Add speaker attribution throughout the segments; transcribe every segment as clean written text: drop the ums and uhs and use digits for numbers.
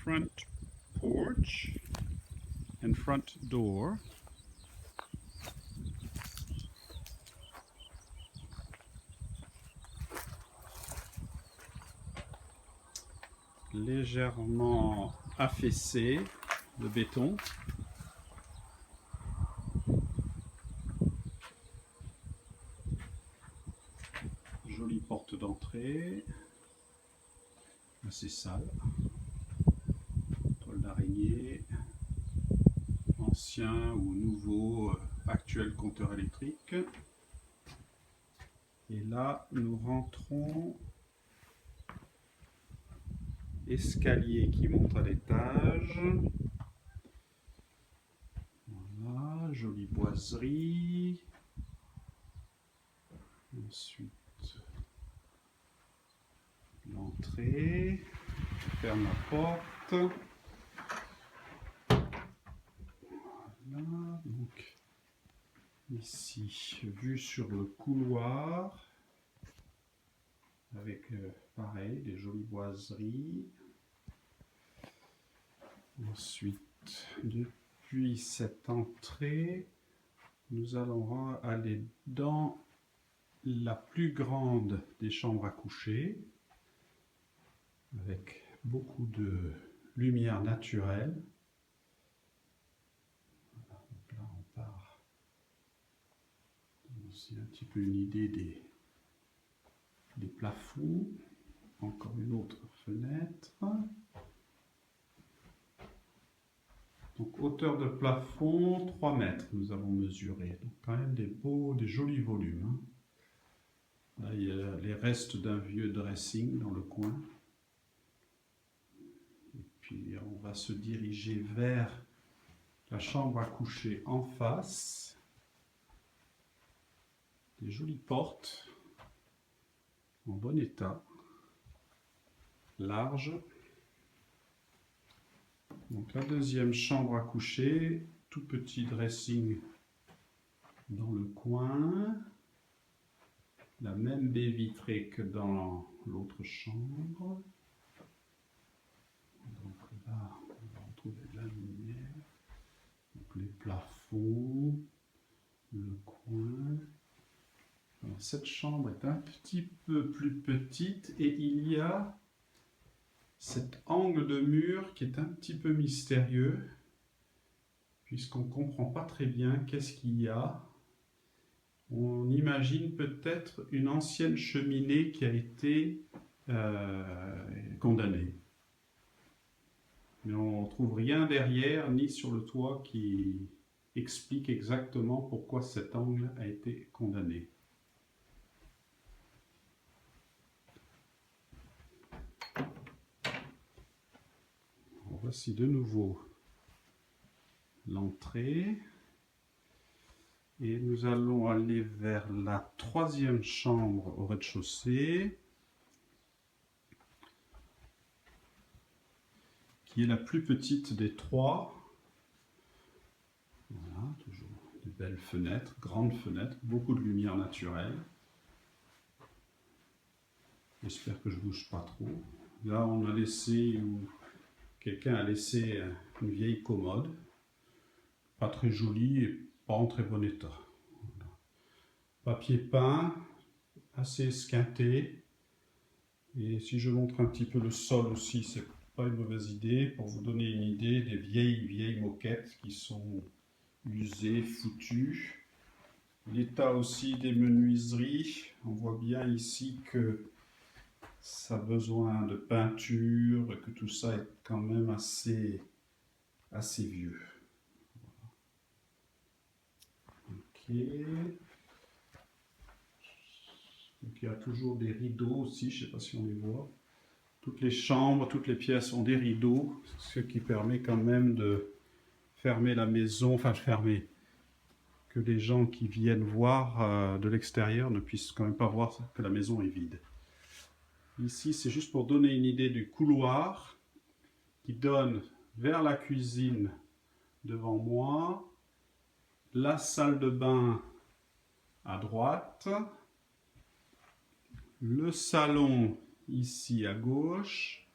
Speaker 1: front porch and front door. Légèrement affaissé de béton. Jolie porte d'entrée, assez sale. Toile d'araignée, ancien ou nouveau, actuel compteur électrique. Et là, nous rentrons. Escalier qui monte à l'étage. Voilà, jolie boiserie. Ensuite, l'entrée. Ferme la porte. Voilà, donc ici, vue sur le couloir. Avec pareil, des jolies boiseries. Ensuite, depuis cette entrée, nous allons aller dans la plus grande des chambres à coucher, avec beaucoup de lumière naturelle. Voilà, donc là on part. C'est un petit peu une idée des plafonds. Encore une autre fenêtre. Donc hauteur de plafond 3 mètres nous avons mesuré. Donc quand même des jolis volumes. Hein. Là il y a les restes d'un vieux dressing dans le coin. Et puis on va se diriger vers la chambre à coucher en face. Des jolies portes en bon état. Large. Donc la deuxième chambre à coucher, tout petit dressing dans le coin, la même baie vitrée que dans l'autre chambre. Donc là, on va retrouver de la lumière, donc les plafonds, le coin. Alors, cette chambre est un petit peu plus petite et il y a cet angle de mur qui est un petit peu mystérieux, puisqu'on ne comprend pas très bien qu'est-ce qu'il y a. On imagine peut-être une ancienne cheminée qui a été condamnée. Mais on ne trouve rien derrière, ni sur le toit, qui explique exactement pourquoi cet angle a été condamné. Voici de nouveau l'entrée et nous allons aller vers la troisième chambre au rez-de-chaussée qui est la plus petite des trois. Voilà, toujours de belles fenêtres, grandes fenêtres, beaucoup de lumière naturelle. J'espère que je ne bouge pas trop. Là on a laissé quelqu'un a laissé une vieille commode, pas très jolie et pas en très bon état. Voilà. Papier peint, assez esquinté. Et si je montre un petit peu le sol aussi, c'est pas une mauvaise idée pour vous donner une idée des vieilles moquettes qui sont usées, foutues. L'état aussi des menuiseries, on voit bien ici que ça a besoin de peinture, que tout ça est quand même assez vieux. Voilà. Ok. Donc il y a toujours des rideaux aussi, je ne sais pas si on les voit. Toutes les chambres, toutes les pièces ont des rideaux, ce qui permet quand même de fermer la maison, enfin fermer, que les gens qui viennent voir de l'extérieur ne puissent quand même pas voir que la maison est vide. Ici, c'est juste pour donner une idée du couloir qui donne vers la cuisine devant moi, la salle de bain à droite, le salon ici à gauche,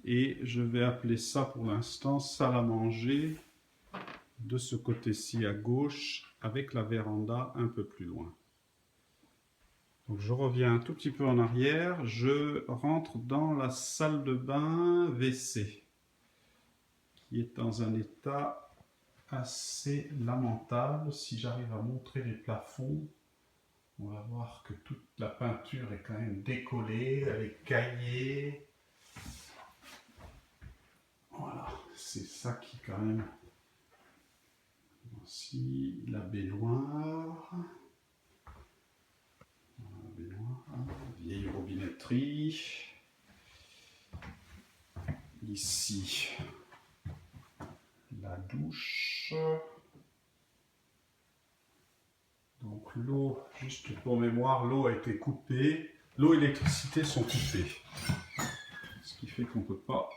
Speaker 1: Et je vais appeler ça pour l'instant salle à manger de ce côté-ci à gauche avec la véranda un peu plus loin. Donc je reviens un tout petit peu en arrière, je rentre dans la salle de bain WC qui est dans un état assez lamentable. Si j'arrive à montrer les plafonds, on va voir que toute la peinture est quand même décollée, elle est caillée. Voilà, c'est ça qui quand même... Voici la baignoire. Voilà, la baignoire, vieille robinetterie. Ici, la douche. Donc l'eau, juste pour mémoire, l'eau a été coupée. L'eau et l'électricité sont coupées. Ce qui fait qu'on ne peut pas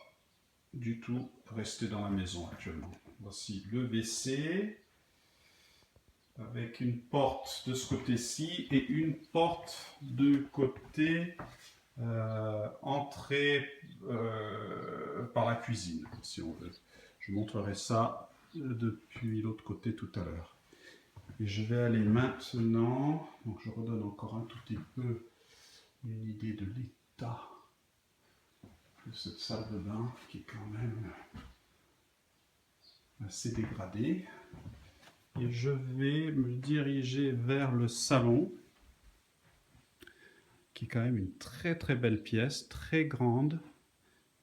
Speaker 1: du tout rester dans la maison actuellement. Voici le WC avec une porte de ce côté-ci et une porte de côté entrée par la cuisine, si on veut. Je montrerai ça depuis l'autre côté tout à l'heure. Et je vais aller maintenant, donc je redonne encore un tout petit peu une idée de l'état de cette salle de bain qui est quand même assez dégradée. Et je vais me diriger vers le salon, qui est quand même une très très belle pièce, très grande,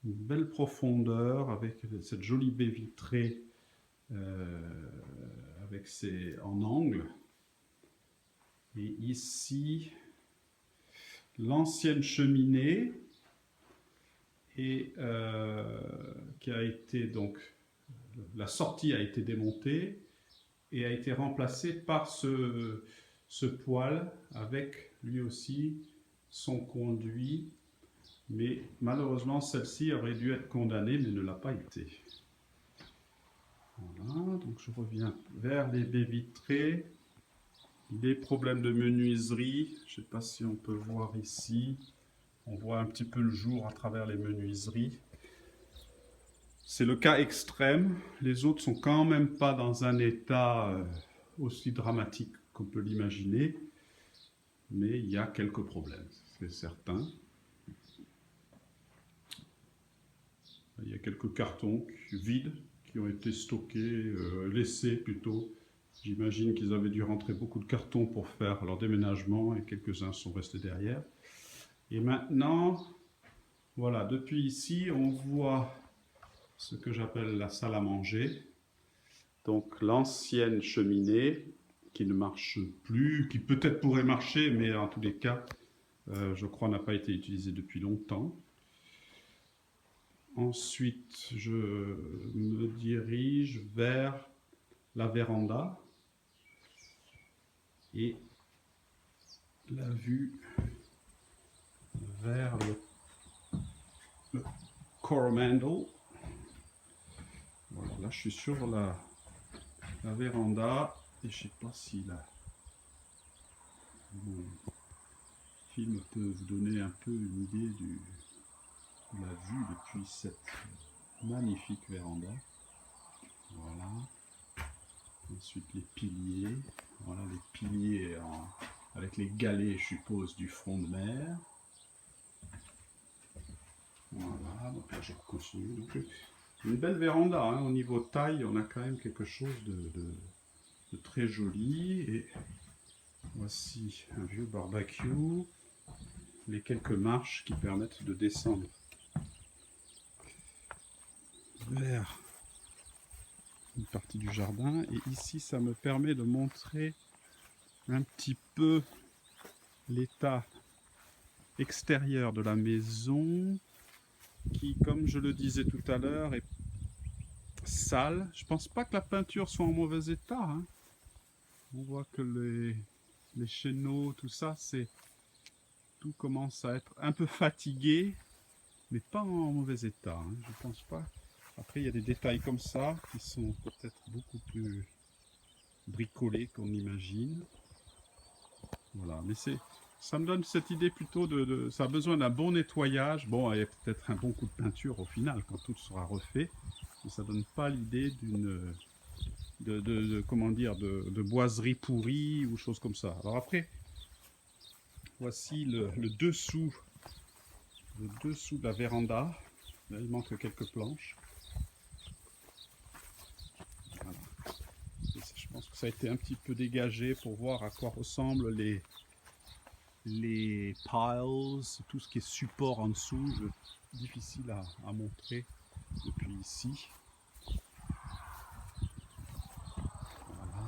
Speaker 1: une belle profondeur avec cette jolie baie vitrée avec en angle. Et ici, l'ancienne cheminée et qui a été donc la sortie a été démontée et a été remplacée par ce poêle avec lui aussi son conduit, mais malheureusement celle-ci aurait dû être condamnée mais ne l'a pas été. Voilà, donc je reviens vers les baies vitrées, les problèmes de menuiserie, je ne sais pas si on peut voir ici, on voit un petit peu le jour à travers les menuiseries. C'est le cas extrême, les autres sont quand même pas dans un état aussi dramatique qu'on peut l'imaginer, mais il y a quelques problèmes, c'est certain. Il y a quelques cartons vides qui ont été stockés, laissés plutôt. J'imagine qu'ils avaient dû rentrer beaucoup de cartons pour faire leur déménagement et quelques-uns sont restés derrière. Et maintenant, voilà, depuis ici, on voit ce que j'appelle la salle à manger. Donc l'ancienne cheminée qui ne marche plus, qui peut-être pourrait marcher, mais en tous les cas, je crois n'a pas été utilisée depuis longtemps. Ensuite, je me dirige vers la véranda et la vue vers le Coromandel. Voilà, là je suis sur la véranda et je ne sais pas si mon film peut vous donner un peu une idée de la vue depuis cette magnifique véranda. Voilà. Ensuite les piliers. Voilà les piliers avec les galets, je suppose, du front de mer. Voilà, donc là je continue. Donc, une belle véranda, hein. Au niveau taille, on a quand même quelque chose de très joli. Et voici un vieux barbecue, les quelques marches qui permettent de descendre vers une partie du jardin. Et ici, ça me permet de montrer un petit peu l'état extérieur de la maison, qui, comme je le disais tout à l'heure, est sale. Je pense pas que la peinture soit en mauvais état, hein. On voit que les chéneaux, tout ça, tout commence à être un peu fatigué, mais pas en mauvais état, hein. Je pense pas. Après, il y a des détails comme ça qui sont peut-être beaucoup plus bricolés qu'on imagine. Voilà, mais Ça me donne cette idée plutôt ça a besoin d'un bon nettoyage. Bon, et peut-être un bon coup de peinture au final, quand tout sera refait. Mais ça donne pas l'idée comment dire, de boiserie pourrie ou choses comme ça. Alors après, voici le dessous de la véranda. Là, il manque quelques planches. Voilà. Je pense que ça a été un petit peu dégagé pour voir à quoi ressemblent les piles, tout ce qui est support en dessous. Difficile à montrer depuis ici. Voilà.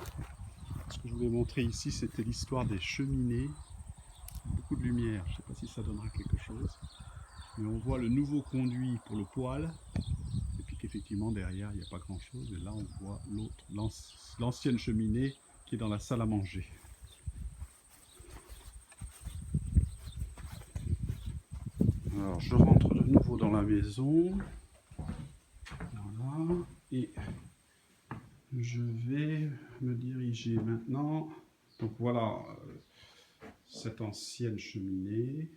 Speaker 1: Ce que je voulais montrer ici, c'était l'histoire des cheminées. Beaucoup de lumière, je ne sais pas si ça donnera quelque chose. Mais on voit le nouveau conduit pour le poêle. Et puis qu'effectivement derrière il n'y a pas grand chose. Et là on voit l'ancienne cheminée qui est dans la salle à manger. Alors je rentre de nouveau dans la maison. Voilà. Et je vais me diriger maintenant. Donc voilà cette ancienne cheminée.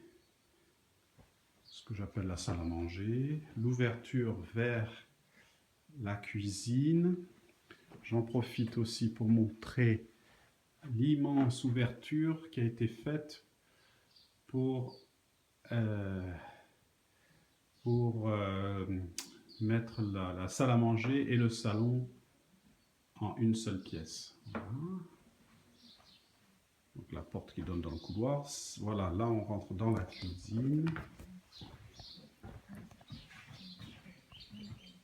Speaker 1: Ce que j'appelle la salle à manger. L'ouverture vers la cuisine. J'en profite aussi pour montrer l'immense ouverture qui a été faite pour mettre la salle à manger et le salon en une seule pièce. Voilà. Donc la porte qui donne dans le couloir. Voilà, là on rentre dans la cuisine.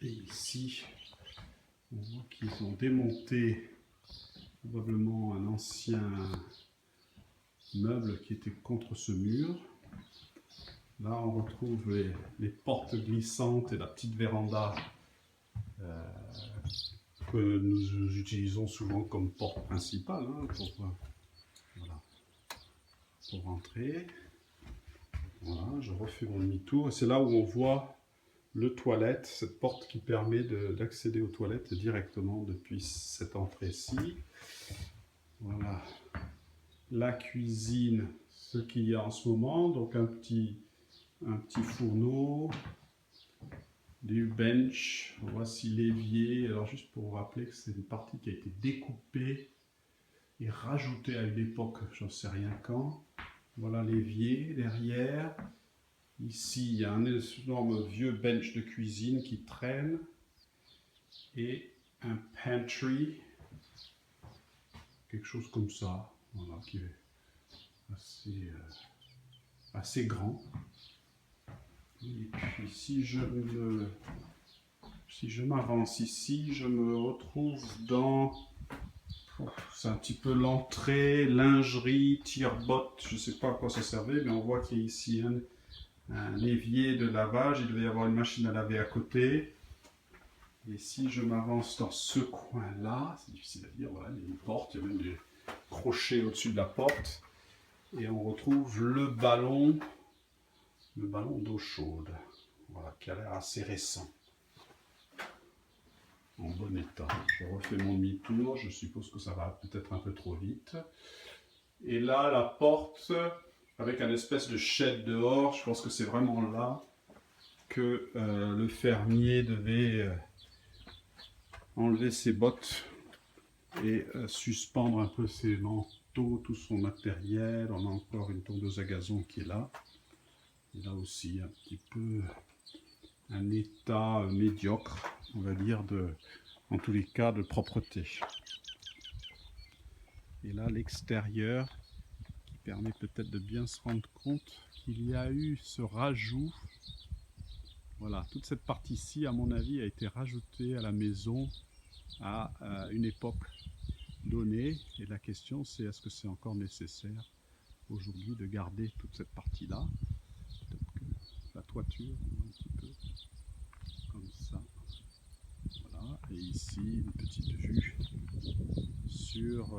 Speaker 1: Et ici, on voit qu'ils ont démonté probablement un ancien meuble qui était contre ce mur. Là, on retrouve les portes glissantes et la petite véranda que nous utilisons souvent comme porte principale voilà, pour rentrer. Voilà, je refais mon demi-tour. Et c'est là où on voit le toilette, cette porte qui permet d'accéder aux toilettes directement depuis cette entrée-ci. Voilà. La cuisine, ce qu'il y a en ce moment, donc un petit fourneau, du bench, voici l'évier. Alors juste pour vous rappeler que c'est une partie qui a été découpée et rajoutée à une époque, j'en sais rien quand. Voilà l'évier derrière. Ici il y a un énorme vieux bench de cuisine qui traîne et un pantry, quelque chose comme ça, voilà, qui est assez grand. Et puis si je m'avance ici, je me retrouve dans, c'est un petit peu l'entrée, lingerie, tire-botte, je ne sais pas à quoi ça servait, mais on voit qu'il y a ici un évier de lavage, il devait y avoir une machine à laver à côté. Et si je m'avance dans ce coin-là, c'est difficile à dire, voilà, il y a une porte, il y a même des crochets au-dessus de la porte, et on retrouve le ballon d'eau chaude, voilà, qui a l'air assez récent, en bon état. Je refais mon demi-tour, je suppose que ça va peut-être un peu trop vite. Et là, la porte, avec un espèce de shed dehors, je pense que c'est vraiment là que le fermier devait enlever ses bottes et suspendre un peu ses manteaux, tout son matériel. On a encore une tondeuse à gazon qui est là. Et là aussi, un petit peu un état médiocre, on va dire, en tous les cas, de propreté. Et là, l'extérieur, qui permet peut-être de bien se rendre compte qu'il y a eu ce rajout. Voilà, toute cette partie-ci, à mon avis, a été rajoutée à la maison à une époque donnée. Et la question, c'est est-ce que c'est encore nécessaire aujourd'hui de garder toute cette partie-là? Peut-être que la toiture, un petit peu comme ça. Voilà, et ici, une petite vue sur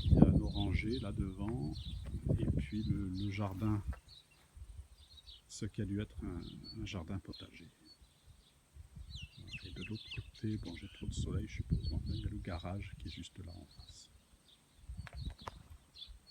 Speaker 1: il y a un oranger là devant, et puis le jardin, ce qui a dû être un jardin potager. Et de l'autre côté, bon, j'ai trop de soleil, je suppose, il y a le garage qui est juste là en face.